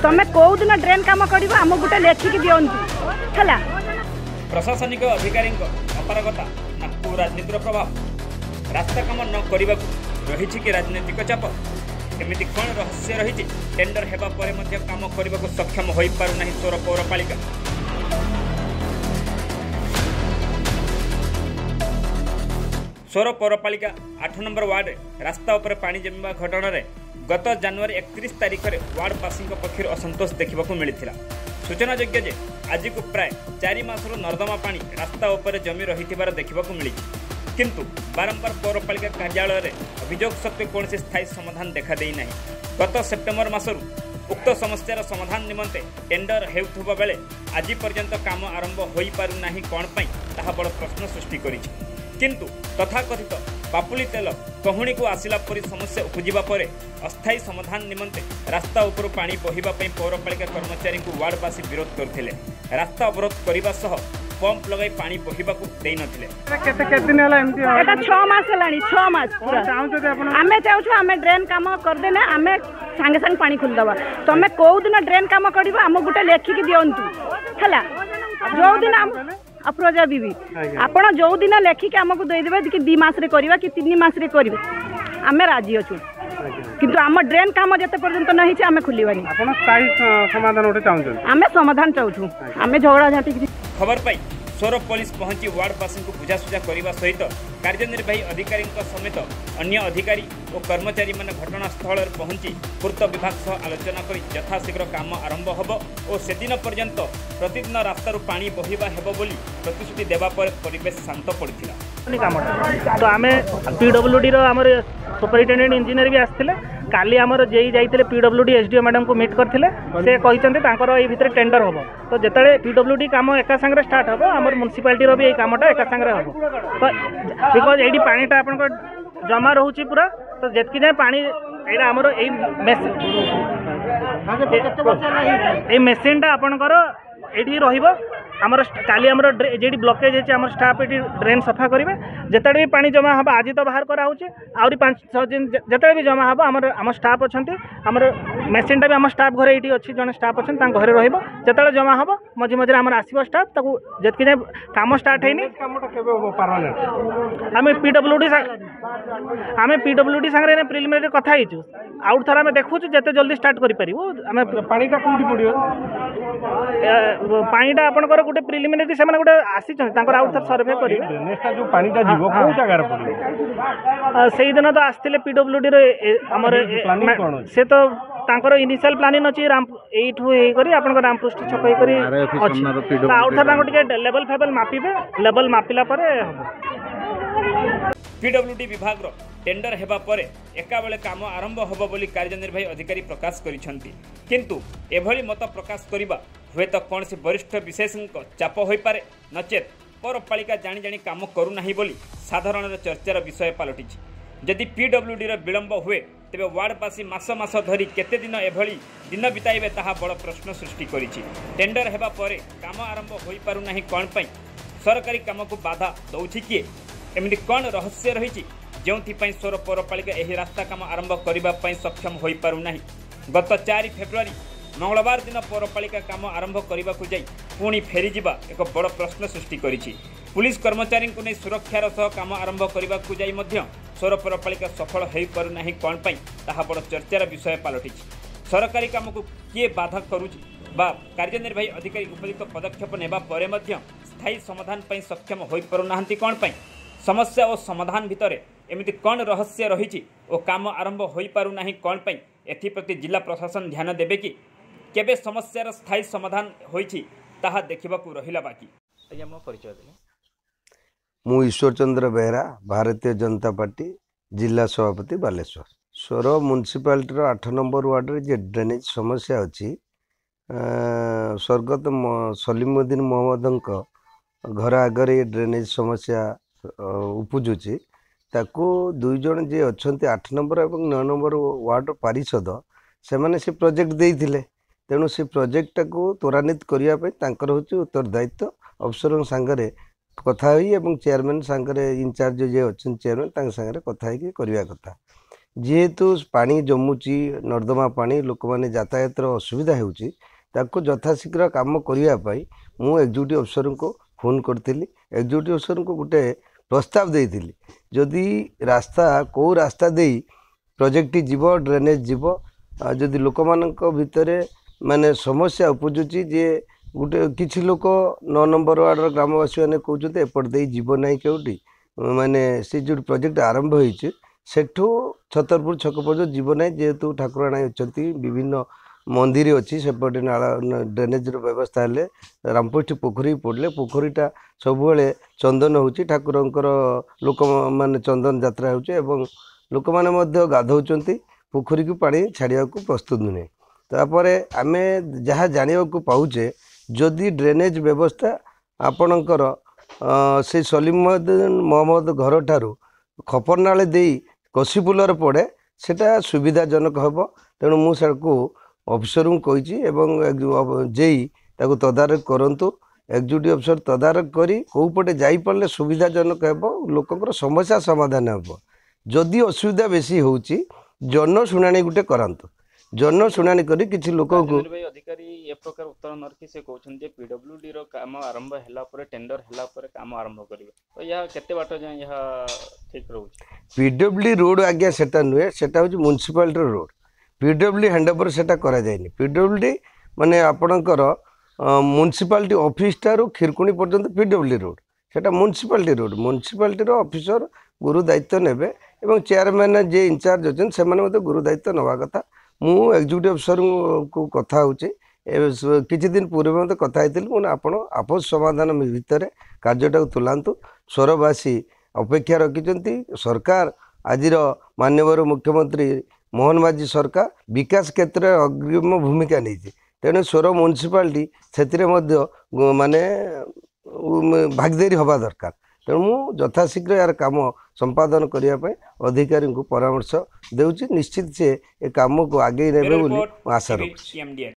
तमे कौ दिन ड्रेन काम कर आम गोटे लेखिक दिंतु है। प्रशासनिक अधिकारी अपारगता ना को राजनीतिर प्रभाव रास्ता काम न करने रही कि राजनैतिक चाप एमती कौन रहस्य रही टेंडर हेबा परे मध्य काम करने को सक्षम हो पारना सोर पौरपालिका। सोर पौरपालिका 8 नंबर वार्ड रास्ता उपर पानी जमीवा घटना गत जनवरी 31 तारिख में वार्डवासी पक्ष असंतोष देखा मिलता। सूचनायोग्य जे आज को प्राय 4 मासर नर्दमा पानी रास्ता उपर जमी रही देखा मिली किंतु बारंबार पौरपालिका कार्यालय में अभियोग सत्वे कौन स्थायी समाधान देखा देना। गत सेप्टेम्बर मासरू उक्त समस्यार समाधान निमंते टेंडर हेउथुबा बेले आज पर्यंत काम आरंभ हो पारुना कौन ताहा बड़ प्रश्न सृष्टि करी। किंतु तथाकथित पापुली तेल कहुणी को आसिला परी समस्या उपजिबा परे अस्थायी समाधान निमंते रास्ता उपर पानी बहिबा पई पौरपालिका कर्मचारी को वार्डवासी विरोध करथिले। रास्ता अवरोध करबा सह पंप लगाई पानी बहिबाकू देई नथिले। केते दिन हला एमती एटा 6 मास हलानी 6 मास पूरा आमे चाहू आमे ड्रेन काम कर देने आमे संगे संग पानी खोल दबा तमे को दिन ड्रेन काम करबा आम गोटे लेखिक दिंतु है। जो दिन अप्रोजा बीबी आपण जो दिन लेखिक आमको देदेवे कि 2 मास रे करबा कि 3 मास रे करबा आमे राजी अछु किंतु आम ड्रेन काम जते पर्यंत नहीं छे आमे खुलीबानी। आपण स्थायी समाधान ओटे चाहू आमे समाधान चाहू आमे झगड़ा झाटी। खबर पाई सोर पुलिस पहुंची वार्डवासी को बुझासुझा करने सहित कार्यनिर्वाही अधिकारी समेत अन्य अधिकारी और कर्मचारी माने घटनास्थल पहुंची पूर्त विभाग सह आलोचना कर यथाशीघ्र काम आरंभ होब और से दिन पर्यंत प्रतिदिन रास्तार पानी बहिबा हेबो बोली प्रतिश्रुति देवा पर परिवेश शांत पड़ता। तो आम पीडब्ल्यूडी सुपरिटेडेंट इंजीनियर भी आसते काली आमर जेई जाइए पीडब्ल्यूडी एसडीओ मैडम को मीट करते से कहते भितर टेंडर हम तो जिते पीडब्ल्यूडी काम एका सांगे स्टार्ट हम आम म्युनिसिपालिटी भी कामटा एका सांगे हम तो बिकज ये पानीटा आप जमा रोचे पूरा तो जितकी जाए पानी यहाँ आमर ये मेसीनटा आपणकर ये रमर काली आमर जी ब्लकेज है आम स्टाफ ये ड्रेन सफा करेंगे जिते भी पानी जमा हम आज तो बाहर कराऊे आहरी 5-6 दिन जिते भी जमा हम आम स्टाफ अच्छा आमर मेसीनटा भी आम स्टाफ घर ये अच्छी जन स्टाफ अच्छा घरे रते जमा हम मझे मझे आम आसो स्टाफ जितकी जाए कम स्टार्ट है आम पीडब्ल्यूडी सागर प्रिलिमिनरी कथा आउट थर आम देखु जिते जल्दी स्टार्ट करें पानीटा कौटी पड़ो पानीटा आपंकर गोटे प्रिलिमिनरी से गोटे आसी आउट थर सर्वे करेंगे से दिन तो आसते पीडब्ल्यूडी से तो तांकर इनिशियल प्लानिंग अच्छी एठू रामपुष्ट छक आउट थर लेवल फेबल मापिबे लेवल मापिला पीडब्ल्यूडी विभाग टेंडर हेबा परे एका बेले काम आरंभ होबो बोली कार्यनिर्वाही अधिकारी प्रकाश करिसंती किंतु एभली मत प्रकाश करिबा हुए तो कौन से वरिष्ठ विशेषज्ञ चाप हो पारे नचेत पौरपालिका जानी जानी काम करू नाही बोली साधारण चर्चार विषय पलटि। जदि पीडब्ल्यूडी विलंब हुए तेबे वार्डवासी मास मास धरी केते दिन एभली दिन बिताइबे ताहा बड़ प्रश्न सृष्टि करिछि। टेंडर हेबा परे काम आरंभ होई पारु नाही कौन पई सरकारी काम को बाधा दउछि किए एमिति कौन रहस्य रही जोंथिपाई सोर पौरपालिका एही रास्ता काम आरंभ करने सक्षम हो पारु नाही। गत 4 फेब्रुआरी मंगलवार दिन पौरपालिका काम आरंभ करने को जाई पुणी फेरी जिबा एक बड़ प्रश्न सृष्टि करिछि। पुलिस कर्मचारी को नहीं सुरक्षार सह काम आरंभ करने को जाई मध्य सोर पौरपालिका सफल हो पारु नाही कौन पई ताहा बड़ चर्चार विषय पलटिछि। सरकारी काम को किए बाधा करुछि बा कार्यनिर्वाही अधिकारी उपयुक्त पदक्षेप नेबा परे मध्य स्थायी समाधान पई सक्षम हो पारु नाहंती कौन पई समस्या और समाधान भितर एमिति कौन रहस्य रही और काम आरंभ हो पारु नाही कौन पई एथिप्रति जिला प्रशासन ध्यान देबे कि केबे समस्यार स्थायी समाधान होइछि ताहा देखिबाकू रहिला बाकी। परिचय मु ईश्वर चंद्र बेहरा भारतीय जनता पार्टी जिला सभापति बालेश्वर। सोर म्युनिसिपालिटी 8 नंबर वार्ड रे जे ड्रेनेज समस्या अच्छी स्वर्गत सलीमुद्दीन मोहम्मद घर आगे ये ड्रेनेज समस्या उपजुची ताको 2 जन जे अच्छा 8 नंबर और 9 नंबर वार्ड पारिषद से प्रोजेक्ट देइथिले तेणु से प्रोजेक्ट को त्वरान्वित करने हूँ उत्तरदायित्व अफसर सांगरे कथा हुई चेयरमैन सांगरे इनचार्ज जे अच्छा चेयरमैन सांगरे कथा करने कथा जेहेतु पानी जमुची नर्दमा पानी लोक मैंने यातायात असुविधा होउची ताको यथाशीघ्र काम करने मु एग्जीक्यूटिव अफसर को फोन करी एग्जीक्यूटिव अफसर को गोटे प्रस्ताव देइथिली जदि रास्ता कौ रास्ता दे प्रोजेक्ट जीव ड्रेनेज जीव जदि लोक मानक भितर माने समस्या उपजुची जे गोटे किछि लोक 9 नंबर वार्ड ग्रामवासी मैंने कहते एपट दे जीव ना केउटी माने से जो प्रोजेक्ट आरंभ होइछि सेठू छतरपुर छक पर्यटन जीव ना जेहेतु ठाकुराणी अच्छा विभिन्न मंदिर अच्छी सेपटे नाला ड्रेनेज व्यवस्था हेले रामपोष्टी पोखरी पड़े पोखरीटा सब चंदन होची ठाकुरंकर लोक माने चंदन यात्रा होची एवं लोक माने गाधौचंती पोखरी को पानी छाड़िया को प्रस्तुत नुहे तापर आमे जहाँ जानिया को पाउचे जदि ड्रेनेज व्यवस्था आपणकर से सलीम मोहम्मद घर ठारू खपरनाले देई कसीपुलर पड़े सेटा सुविधाजनक हम तेणु मुझे अफिसर को कही जेई ताको तदारख करंतु एग्जीक्यूटिव अफिसर तदारख करी कौ पटे जाई पड़ले सुविधाजनक हेबो लोकंकर समस्या समाधान हेबो जदि असुविधा बेसी होउची जन शुणाणी गुटे करंतु जन शुणाणी करी किछि लोक को अधिकारी ए प्रकार उत्तर नरकी से कहउछन जे पीडब्ल्यूडी रो काम आरंभ हैला पर टेंडर हैला पर काम आरंभ करिवे तो या केते बाट जाय या ठीक रहउछ पीडब्ल्यूडी रोड आज्ञा सेटा नुहे सेटा होची म्युनिसिपालिटी रोड पीडब्ल्यूडी हैंडओवर सेटा करा जायनी पीडब्ल्यूडी माने आपणकर म्युनिसिपालिटी ऑफिस टारू खिरकुणी पर्यंत पीडब्ल्यूडी रोड सेटा म्युनिसिपालिटी रो ऑफिसर गुरु दायित्व नेबे एवं चेयरमैन जे इंचार्ज अछन से माने मते गुरु दायित्व नवा कथा मु एग्जीक्यूटिव अफिसर को कथा होची किछि दिन पूर्व मते कथा आइतिल मुन आपण आपस समाधान भितर कार्यटा तुलांतु स्वरवासी अपेक्षा रखिचंती सरकार आजिर माननीय मुख्यमंत्री मोहन माझी सरकार विकास क्षेत्र में अग्रिम भूमिका नहीं तेणु स्वर म्युनिसिपालिटी से माने भागीदारी हवा दरकार तेणु मु यथाशीघ्र यार काम संपादन करने अधिकारी को परामर्श देउछि निश्चित से ए काम को आगे नेबे बोली आशा रखुछि।